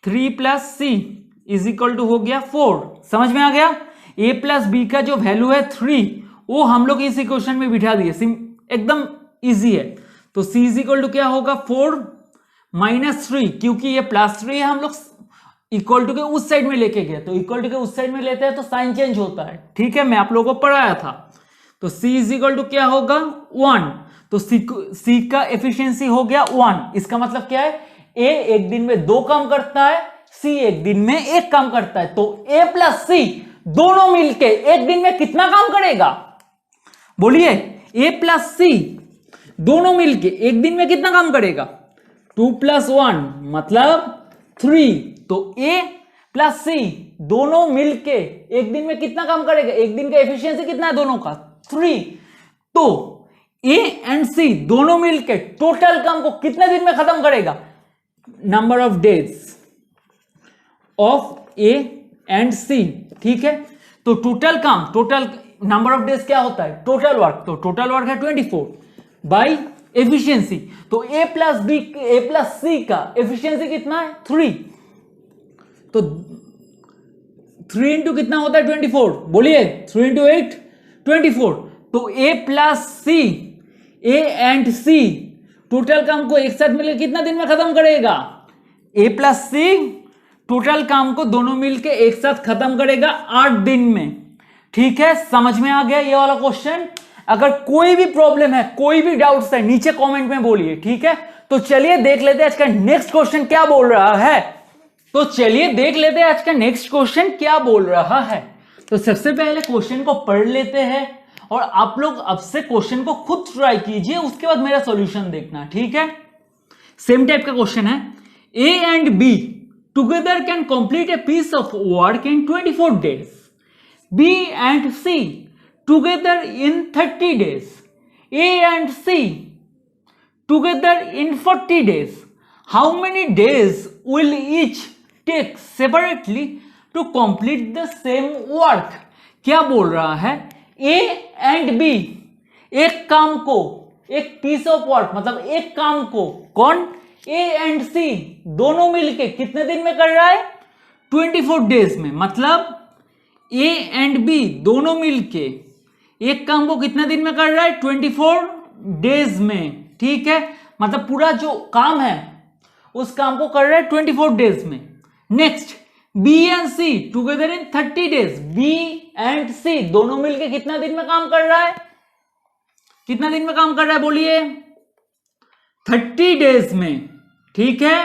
3 plus C is equal to हो गया 4। समझ में आ गया, a प्लस बी का जो वैल्यू है 3 वो हम लोग इस इक्वेशन में बिठा दिए, एकदम इजी है। तो c इज इक्वल टू क्या होगा 4 माइनस 3, क्योंकि ये प्लस 3 है हम लोग इक्वल टू के उस साइड में लेके गए, तो इक्वल टू के उस साइड में लेते हैं तो साइन चेंज होता है, ठीक है, मैं आप लोगों को पढ़ाया था। तो c इज इक्वल टू क्या होगा 1, तो c का एफिशिएंसी हो गया 1। इसका मतलब क्या है, a एक दिन में 2 काम करता है, सी एक दिन में 1 काम करता है, तो ए प्लस सी दोनों मिलके एक दिन में कितना काम करेगा, बोलिए, ए प्लस सी दोनों मिलके एक दिन में कितना काम करेगा 2 प्लस 1 मतलब 3। तो ए प्लस सी दोनों मिलके एक दिन में कितना काम करेगा, एक दिन का एफिशिएंसी कितना है दोनों का 3। तो ए एंड सी दोनों मिलके टोटल काम को कितने दिन में खत्म करेगा, number of days of A and C, ठीक है। तो टोटल काम, टोटल नंबर ऑफ डेज क्या होता है टोटल वर्क, तो टोटल वर्क है 24 बाई एफिशिएंसी। तो ए प्लस सी का एफिशिएंसी कितना है 3, तो 3 इंटू कितना होता है 24, बोलिए 3 इंटू 8 24। तो A plus C, A and C total काम को एक साथ मिलकर कितना दिन में खत्म करेगा, ए प्लस सी टोटल काम को दोनों मिलके एक साथ खत्म करेगा 8 दिन में, ठीक है। समझ में आ गया ये वाला क्वेश्चन। अगर कोई भी प्रॉब्लम है, कोई भी डाउट्स है, नीचे कमेंट में बोलिए, ठीक है। तो चलिए देख लेते हैं आज का नेक्स्ट क्वेश्चन क्या बोल रहा है। तो चलिए देख लेते हैं आज का नेक्स्ट क्वेश्चन क्या बोल रहा है। तो सबसे पहले क्वेश्चन को पढ़ लेते हैं और आप लोग अब से क्वेश्चन को खुद ट्राई कीजिए, उसके बाद मेरा सॉल्यूशन देखना, ठीक है। सेम टाइप का क्वेश्चन है, A and B together can complete a piece of work in 24 days. B and C together in 30 days. A and C together in 40 days. How many days will each take separately to complete the same work? क्या बोल रहा है, A and B एक काम को, एक पीस ऑफ वर्क मतलब एक काम को कौन, ए एंड सी दोनों मिलके कितने दिन में कर रहा है 24 डेज में। मतलब ए एंड बी दोनों मिलके एक काम को कितने दिन में कर रहा है 24 डेज में, ठीक है। मतलब पूरा जो काम है उस काम को कर रहा है 24 डेज में। Next, B and C together in 30 days. B and C दोनों मिलके कितना दिन में काम कर रहा है, कितना दिन में काम कर रहा है बोलिए 30 डेज में, ठीक है।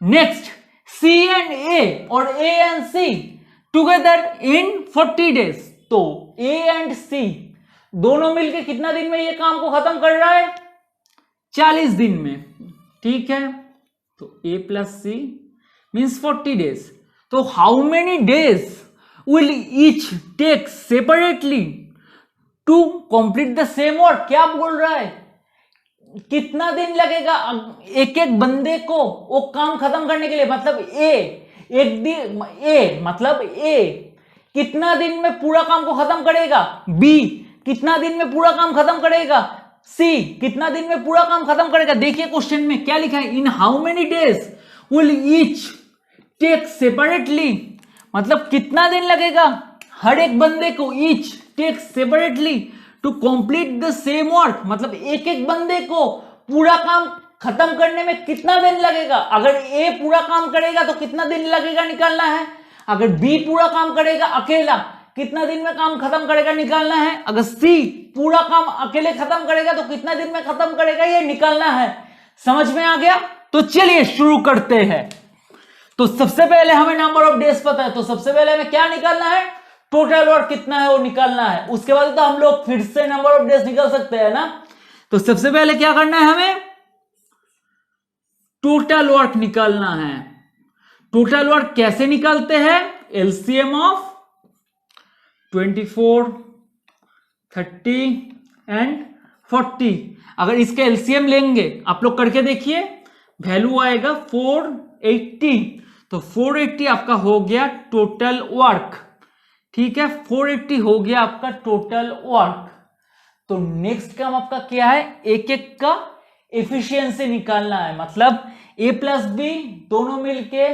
नेक्स्ट, सी एंड ए और A and C together in 40 days. तो ए एंड सी दोनों मिलकर कितना दिन में ये काम को खत्म कर रहा है 40 दिन में, ठीक है। तो A plus C means 40 days. तो how many days will each take separately to complete the same work. क्या बोल रहा है, कितना दिन लगेगा एक एक बंदे को वो काम खत्म करने के लिए। मतलब एक दिन मतलब ए कितना दिन में पूरा काम को खत्म करेगा, बी कितना दिन में पूरा काम खत्म करेगा? सी कितना दिन में पूरा काम खत्म करेगा? देखिए क्वेश्चन में क्या लिखा है, in how many days will each take separately, मतलब कितना दिन लगेगा हर एक बंदे को, each take separately to complete the same work, मतलब एक एक बंदे को पूरा काम खत्म करने में कितना दिन लगेगा? अगर ए पूरा काम करेगा तो कितना दिन लगेगा निकालना है, अगर बी पूरा काम करेगा अकेला कितना दिन में काम खत्म करेगा निकालना है, अगर सी पूरा काम अकेले खत्म करेगा तो कितना दिन में खत्म करेगा ये निकालना है। समझ में आ गया? तो चलिए शुरू करते हैं। तो सबसे पहले हमें नंबर ऑफ डेज पता है, तो सबसे पहले हमें क्या निकालना है, टोटल वर्क कितना है वो निकालना है। उसके बाद तो हम लोग फिर से नंबर ऑफ डेज निकाल सकते हैं ना। तो सबसे पहले क्या करना है, हमें टोटल वर्क निकालना है। टोटल वर्क कैसे निकालते हैं, एलसीएम ऑफ 24, 30 एंड 40। अगर इसके एलसीएम लेंगे, आप लोग करके देखिए, वैल्यू आएगा 480। तो 480 आपका हो गया टोटल वर्क। ठीक है, 480 हो गया आपका टोटल वर्क। तो नेक्स्ट काम आपका क्या है, एक एक का एफिशिएंसी निकालना है। मतलब ए प्लस बी दोनों मिलके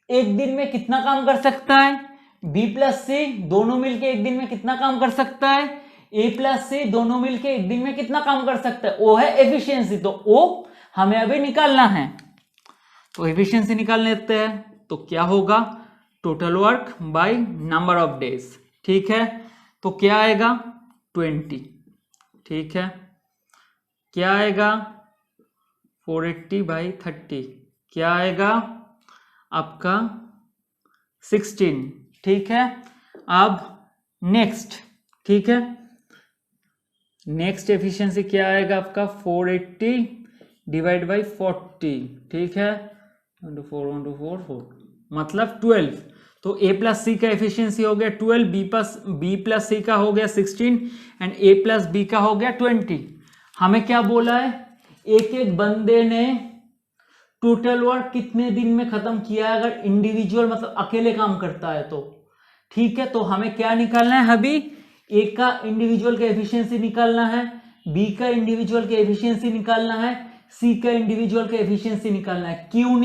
एक दिन में कितना काम कर सकता है, बी प्लस सी दोनों मिलके एक दिन में कितना काम कर सकता है, ए प्लस सी दोनों मिलके एक दिन में कितना काम कर सकता है, वो है एफिशिएंसी। तो वो हमें अभी निकालना है। तो एफिशिएंसी निकाल लेते हैं। तो क्या होगा, total work by number of days. ठीक है, तो क्या आएगा 20। ठीक है, क्या आएगा 480 बाई 30, क्या आएगा आपका 16। ठीक है, अब नेक्स्ट, ठीक है, नेक्स्ट एफिशिएंसी क्या आएगा आपका 480 डिवाइड बाई 40। ठीक है, 4 मतलब 12। तो ए प्लस सी का एफिशिएंसी हो गया 12, बी प्लस सी का हो गया 16 एंड ए प्लस बी का हो गया 20। हमें क्या बोला है, एक एक बंदे ने टोटल वर्क कितने दिन में खत्म किया है, अगर इंडिविजुअल मतलब अकेले काम करता है तो। ठीक है, तो हमें क्या निकालना है अभी, ए का इंडिविजुअल का एफिशिएंसी निकालना है, बी का इंडिविजुअल का एफिशिएंसी निकालना है, सी का इंडिविजुअल का एफिशिएंसी निकालना है। क्यों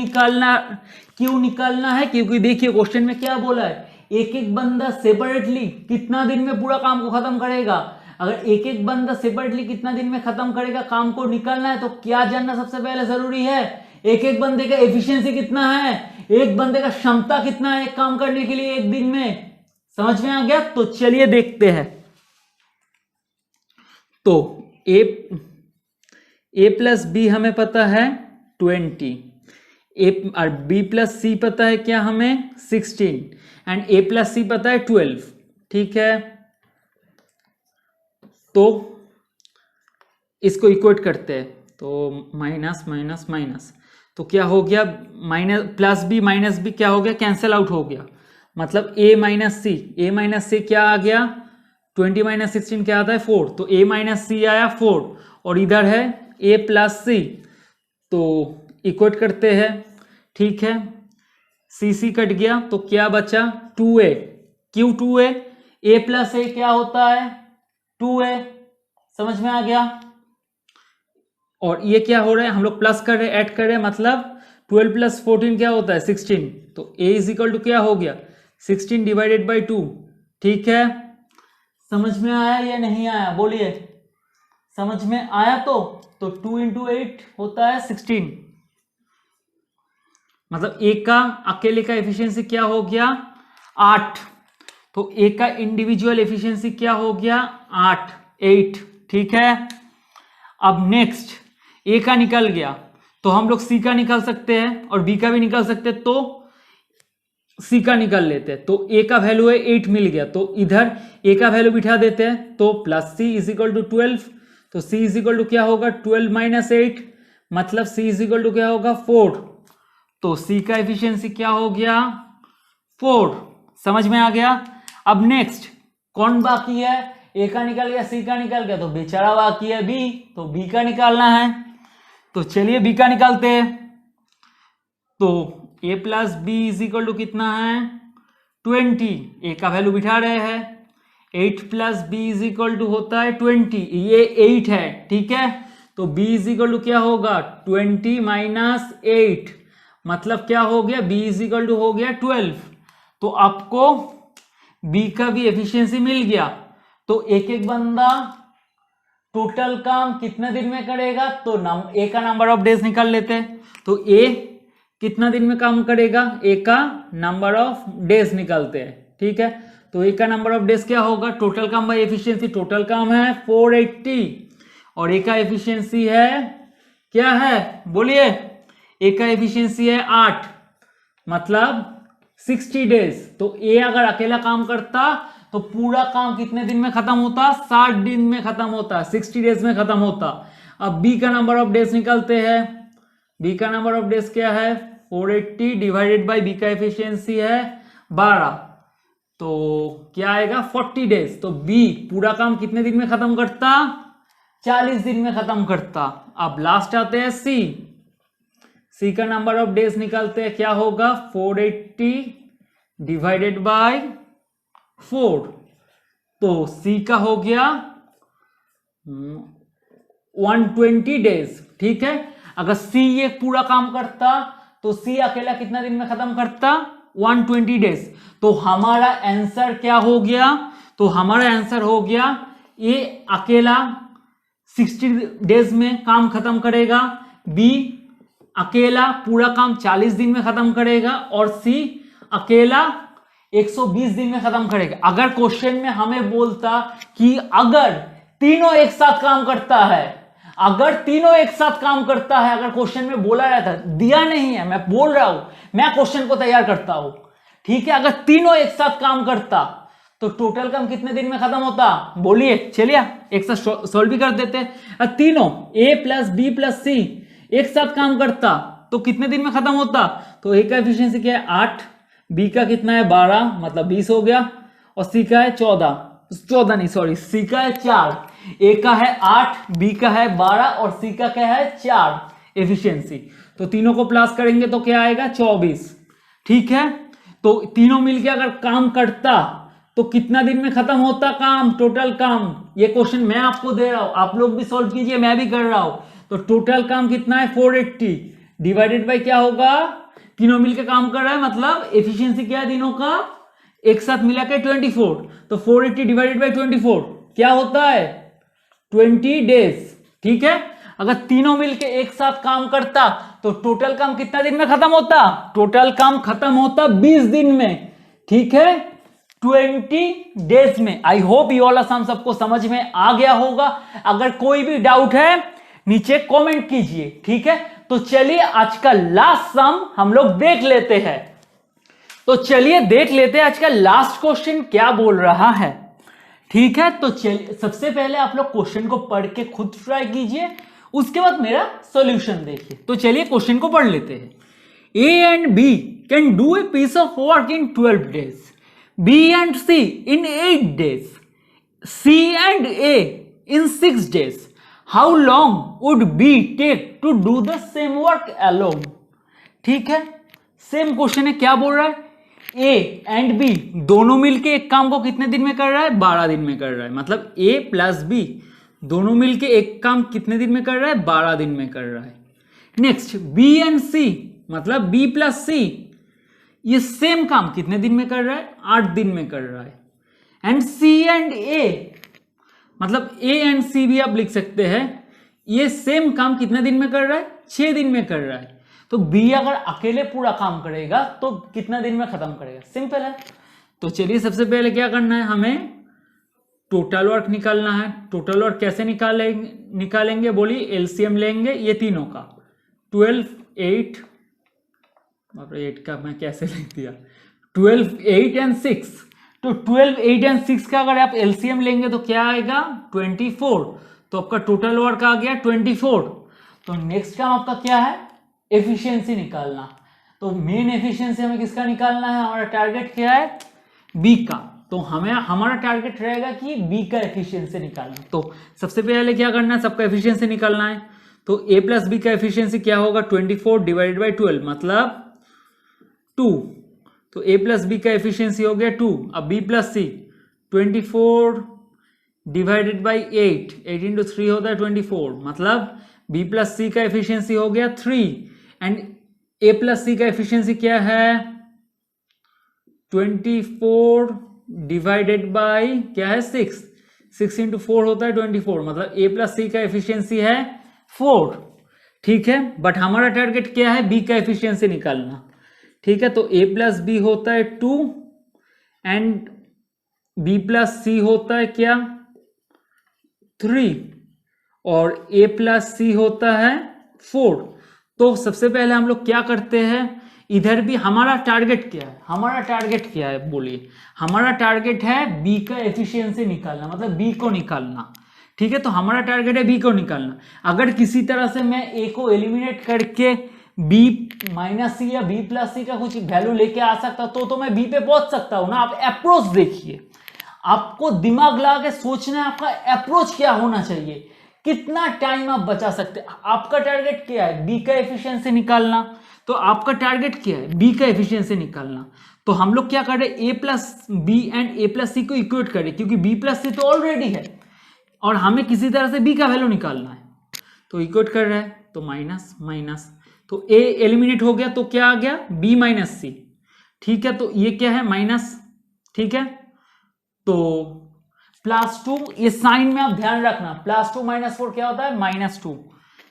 निकालना है, क्योंकि देखिए क्वेश्चन में क्या बोला है, एक एक बंदा सेपरेटली कितना दिन में पूरा काम को खत्म करेगा। अगर एक एक बंदा सेपरेटली कितना दिन में खत्म करेगा काम को निकालना है, तो क्या जानना सबसे पहले जरूरी है, एक एक बंदे का एफिशिएंसी कितना है, एक बंदे का क्षमता कितना है एक काम करने के लिए एक दिन में। समझ में आ गया? तो चलिए देखते हैं। तो ए प्लस बी हमें पता है 20, ए और बी प्लस सी पता है क्या हमें 16 एंड ए प्लस सी पता है 12। ठीक है, तो इसको इक्वेट करते हैं। तो माइनस माइनस माइनस, तो क्या हो गया, minus plus B minus B क्या हो गया, कैंसिल आउट हो गया। मतलब ए माइनस सी क्या आ गया, 20 माइनस 16 क्या आता है 4। तो ए माइनस सी आया 4 और इधर है ए प्लस सी, तो इक्वेट करते हैं। ठीक है, सी कट गया तो क्या बचा 2a। क्यों 2a, ए प्लस ए क्या होता है 2a। समझ में आ गया? और ये क्या हो रहा है, हम लोग प्लस कर रहे हैं, ऐड कर रहे हैं, मतलब 12 प्लस 14 क्या होता है 16। तो a इज इक्वल टू क्या हो गया 16 डिवाइडेड बाई 2। ठीक है, समझ में आया या नहीं आया, बोलिए। समझ में आया? तो 2 इंटू 8 होता है 16। मतलब ए का अकेले का एफिशिएंसी क्या हो गया 8। तो ए का इंडिविजुअल एफिशिएंसी क्या हो गया 8। ठीक है, अब नेक्स्ट ए का निकल गया तो हम लोग सी का निकाल सकते हैं और बी का भी निकाल सकते हैं। तो सी का निकाल लेते हैं। तो ए का वैल्यू है 8 मिल गया, तो इधर ए का वैल्यू बिठा देते हैं। तो plus C is equal to 12। तो सी इज इक्वल टू क्या होगा 12 माइनस 8, मतलब सी इज इक्वल टू क्या होगा 4। तो सी का एफिशिएंसी क्या हो गया 4। समझ में आ गया? अब नेक्स्ट कौन बाकी है, ए का निकल गया, सी का निकल गया, तो बेचारा बाकी है बी। तो बी का निकालना है, तो चलिए बी का निकालते हैं। तो A plus B is equal to कितना है 20। ए का वैल्यू बिठा रहे हैं, 8 plus B is equal to होता है 20, ये 8 है, ठीक है। तो b इज इक्वल टू क्या होगा 20 माइनस 8, मतलब क्या हो गया b इज इक्वल टू हो गया 12। तो आपको b का भी एफिशिएंसी मिल गया। तो एक एक बंदा टोटल काम कितने दिन में करेगा, तो ए का नंबर ऑफ डेज निकाल लेते हैं। तो ए कितना दिन में काम करेगा, ए का नंबर ऑफ डेज निकालते हैं, ठीक है। तो ए का नंबर ऑफ डेज क्या होगा, टोटल काम बाय एफिशिएंसी, टोटल काम है 480 और ए का एफिशिएंसी है क्या है, बोलिए, ए का एफिशिएंसी है 8, मतलब 60 डेज। तो ए अगर अकेला काम करता तो पूरा काम कितने दिन में खत्म होता, 60 दिन में खत्म होता, 60 डेज में खत्म होता। अब बी का नंबर ऑफ डेज निकालते हैं। बी का नंबर ऑफ डेज क्या है 480 डिवाइडेड बाय बी का एफिशिएंसी है 12, तो क्या आएगा 40 डेज। तो बी पूरा काम कितने दिन में खत्म करता, 40 दिन में खत्म करता। अब लास्ट आते हैं सी। सी का नंबर ऑफ डेज निकालते हैं, क्या होगा 480 डिवाइडेड बाय 4, तो सी का हो गया 120 डेज, ठीक है। अगर सी ये पूरा काम करता तो सी अकेला कितना दिन में खत्म करता, 120 डेज। तो हमारा आंसर क्या हो गया, तो हमारा आंसर हो गया ये अकेला 60 डेज में काम खत्म करेगा, बी अकेला पूरा काम 40 दिन में खत्म करेगा और सी अकेला 120 दिन में खत्म करेगा। अगर क्वेश्चन में हमें बोलता कि अगर तीनों एक साथ काम करता है, अगर तीनों एक साथ काम करता है, अगर क्वेश्चन में बोला रहता, दिया नहीं है, मैं बोल रहा हूं, मैं क्वेश्चन को तैयार करता हूं, ठीक है। अगर तीनों एक साथ काम करता तो टोटल काम कितने दिन में खत्म होता, बोलिए, चलिए एक साथ सॉल्व भी कर देते हैं। तीनों ए प्लस बी प्लस सी एक साथ काम करता तो कितने दिन में खत्म होता, तो ए का एफिशिएंसी क्या है 8, बी का कितना है 12, मतलब 20 हो गया, और सी का है 14 नहीं सॉरी, सी का है 4, ए का है 8, बी का है 12 और सी का क्या है 4 एफिशिएंसी। तो तीनों को प्लस करेंगे तो क्या आएगा 24, ठीक है। तो तीनों मिलके अगर काम करता तो कितना दिन में खत्म होता काम, टोटल काम। ये क्वेश्चन मैं आपको दे रहा हूं, आप लोग भी सॉल्व कीजिए, मैं भी कर रहा हूं। तो टोटल काम कितना है 480 डिवाइडेड बाय क्या होगा, तीनों मिलके काम कर रहा है, मतलब एफिशिएंसी क्या है तीनों का एक साथ मिला के 24। तो 480 डिवाइडेड बाय 24 क्या होता है 20 डेज, ठीक है। अगर तीनों मिलके एक साथ काम करता तो टोटल काम कितना दिन में खत्म होता, टोटल काम खत्म होता 20 दिन में, ठीक है, 20 डेज में। आई होप ये वाला सम सबको समझ में आ गया होगा। अगर कोई भी डाउट है नीचे कमेंट कीजिए, ठीक है। तो चलिए आज का लास्ट सम हम लोग देख लेते हैं। तो चलिए देख लेते हैं आज का लास्ट क्वेश्चन क्या बोल रहा है, ठीक है। तो चलिए सबसे पहले आप लोग क्वेश्चन को पढ़ के खुद ट्राई कीजिए, उसके बाद मेरा सॉल्यूशन देखिए। तो चलिए क्वेश्चन को पढ़ लेते हैं। A and B can do a piece of work in 12 days, B and C in 8 days, C and A in 6 days. How long would B take to do the same work alone, ठीक है। सेम क्वेश्चन है, क्या बोल रहा है, ए एंड बी दोनों मिलके एक काम को कितने दिन में कर रहा है, 12 दिन में कर रहा है। मतलब ए प्लस बी दोनों मिलके एक काम कितने दिन में कर रहा है, 12 दिन में कर रहा है। नेक्स्ट बी एंड सी, मतलब बी प्लस सी ये सेम काम कितने दिन में कर रहा है, 8 दिन में कर रहा है। एंड सी एंड ए, मतलब ए एंड सी भी आप लिख सकते हैं, ये सेम काम कितने दिन में कर रहा है, 6 दिन में कर रहा है। तो बी अगर अकेले पूरा काम करेगा तो कितना दिन में खत्म करेगा, सिंपल है। तो चलिए सबसे पहले क्या करना है, हमें टोटल वर्क निकालना है। टोटल वर्क कैसे निकालेंगे बोलिए, एलसीएम लेंगे ये तीनों का, 12 8, बाप रे 8 का मैं कैसे लिख दिया, 12 8 एंड 6। तो 12 8 एंड 6 का अगर आप एलसीएम लेंगे तो क्या आएगा 24। तो आपका टोटल वर्क आ गया 24। तो नेक्स्ट काम आपका क्या है, एफिशिएंसी निकालना। तो मेन एफिशिएंसी हमें किसका निकालना है, हमारा टारगेट क्या है, बी का। तो हमें हमारा टारगेट रहेगा कि बी का एफिशिएंसी निकालना। तो सबसे पहले क्या करना है, सबका एफिशिएंसी निकालना है। तो ए प्लस बी का एफिशिएंसी क्या होगा 24 डिवाइडेड बाई 12, मतलब 2। तो ए प्लस बी का एफिशिएंसी हो गया 2। अब B plus C 24 divided by 8, 8 into 3 होता है 24, मतलब B प्लस सी का एफिशिएंसी हो गया 3 एंड A प्लस सी का एफिशिएंसी क्या है 24 डिवाइडेड बाई क्या है 6, 6 इंटू 4 होता है 24, मतलब A प्लस सी का एफिशिएंसी है 4। ठीक है, बट हमारा टारगेट क्या है B का एफिशिएंसी निकालना। ठीक है, तो A प्लस बी होता है 2 एंड B प्लस सी होता है क्या 3 और A प्लस सी होता है 4। तो सबसे पहले हम लोग क्या करते हैं, इधर भी हमारा टारगेट क्या है, हमारा टारगेट क्या है बोलिए, हमारा टारगेट है B का एफिशिएंसी निकालना, मतलब B को निकालना। ठीक है, तो हमारा टारगेट है B को निकालना। अगर किसी तरह से मैं A को एलिमिनेट करके B माइनस सी या B प्लस सी का कुछ वैल्यू लेके आ सकता तो मैं B पे पहुंच सकता हूं ना। आप अप्रोच देखिए, आपको दिमाग लगा के सोचना है आपका अप्रोच क्या होना चाहिए, कितना टाइम आप बचा सकते हैं। आपका टारगेट क्या है B का एफिशिएंसी निकालना, तो आपका टारगेट क्या है B का एफिशिएंसी निकालना। तो हम लोग क्या कर रहे हैं A plus B and A plus C को इक्वेट करें, क्योंकि B प्लस सी तो ऑलरेडी है और हमें किसी तरह से B का वैल्यू निकालना है। तो इक्वेट कर रहे हैं तो माइनस माइनस, तो A एलिमिनेट हो गया तो क्या आ गया B माइनस सी। ठीक है, तो ये क्या है माइनस। ठीक है, तो +2, ये साइन में आप ध्यान रखना, +2 -4 क्या होता है -2।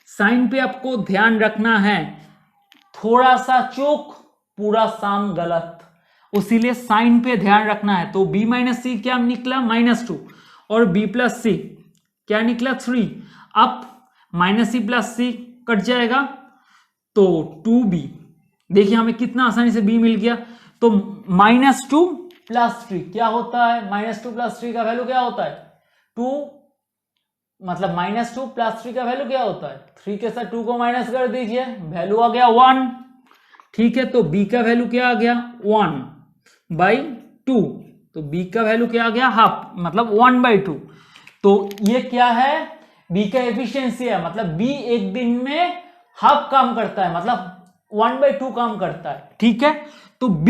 साइन पे आपको ध्यान रखना है, थोड़ा सा चूक पूरा साम गलत, उसीलिए साइन पे ध्यान रखना है। तो B माइनस सी क्या निकला -2 और B प्लस सी क्या निकला 3। अब माइनस सी प्लस सी कट जाएगा तो 2B, देखिए हमें कितना आसानी से B मिल गया। तो -2 + 3 क्या होता है, -2 + 3 का वैल्यू क्या होता है 2, मतलब -2 + 3 का वैल्यू क्या होता है 3 के साथ 2 को माइनस कर दीजिए, वैल्यू आ गया 1। ठीक है, तो B का वैल्यू क्या आ गया 1/2, तो B का वैल्यू क्या आ गया हाफ, मतलब 1/2। तो ये क्या है B का एफिशिएंसी है, मतलब B एक दिन में हाफ काम करता है, मतलब 1/2 काम करता है। ठीक है, तो B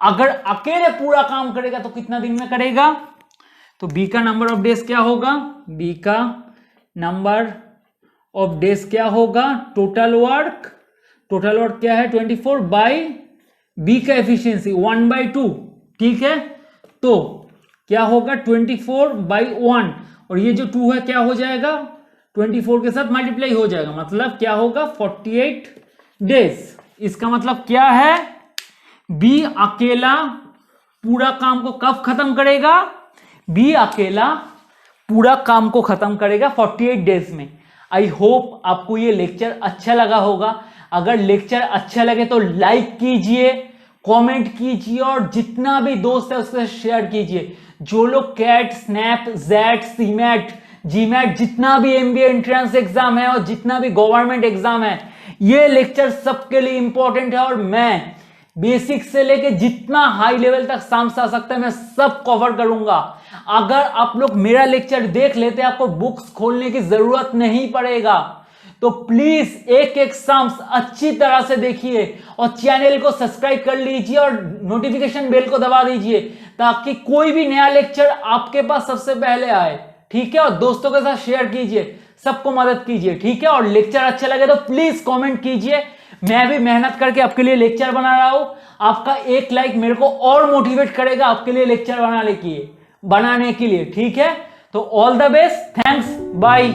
अगर अकेले पूरा काम करेगा तो कितना दिन में करेगा, तो B का नंबर ऑफ डेज क्या होगा, B का नंबर ऑफ डेज क्या होगा टोटल वर्क क्या है 24 बाई B का एफिशिएंसी 1/2। ठीक है, तो क्या होगा 24/1 और ये जो 2 है क्या हो जाएगा 24 के साथ मल्टीप्लाई हो जाएगा, मतलब क्या होगा 48 डेज। इसका मतलब क्या है B अकेला पूरा काम को कब खत्म करेगा, B अकेला पूरा काम को खत्म करेगा 48 डेज में। आई होप आपको ये लेक्चर अच्छा लगा होगा। अगर लेक्चर अच्छा लगे तो लाइक कीजिए, कमेंट कीजिए और जितना भी दोस्त है उसके साथ शेयर कीजिए। जो लोग CAT, SNAP, XAT, CMAT, GMAT, जितना भी एमबीए एंट्रेंस एग्जाम है और जितना भी गवर्नमेंट एग्जाम है, ये लेक्चर सबके लिए इंपॉर्टेंट है और मैं बेसिक से लेके जितना हाई लेवल तक समझा सकता है मैं सब कवर करूंगा। अगर आप लोग मेरा लेक्चर देख लेते आपको बुक्स खोलने की जरूरत नहीं पड़ेगा। तो प्लीज एक एक सम्स अच्छी तरह से देखिए और चैनल को सब्सक्राइब कर लीजिए और नोटिफिकेशन बेल को दबा दीजिए ताकि कोई भी नया लेक्चर आपके पास सबसे पहले आए। ठीक है, और दोस्तों के साथ शेयर कीजिए, सबको मदद कीजिए। ठीक है, और लेक्चर अच्छा लगे तो प्लीज कमेंट कीजिए। मैं भी मेहनत करके आपके लिए लेक्चर बना रहा हूं, आपका एक लाइक मेरे को और मोटिवेट करेगा आपके लिए लेक्चर बनाने के लिए। ठीक है, तो all the best, thanks, bye.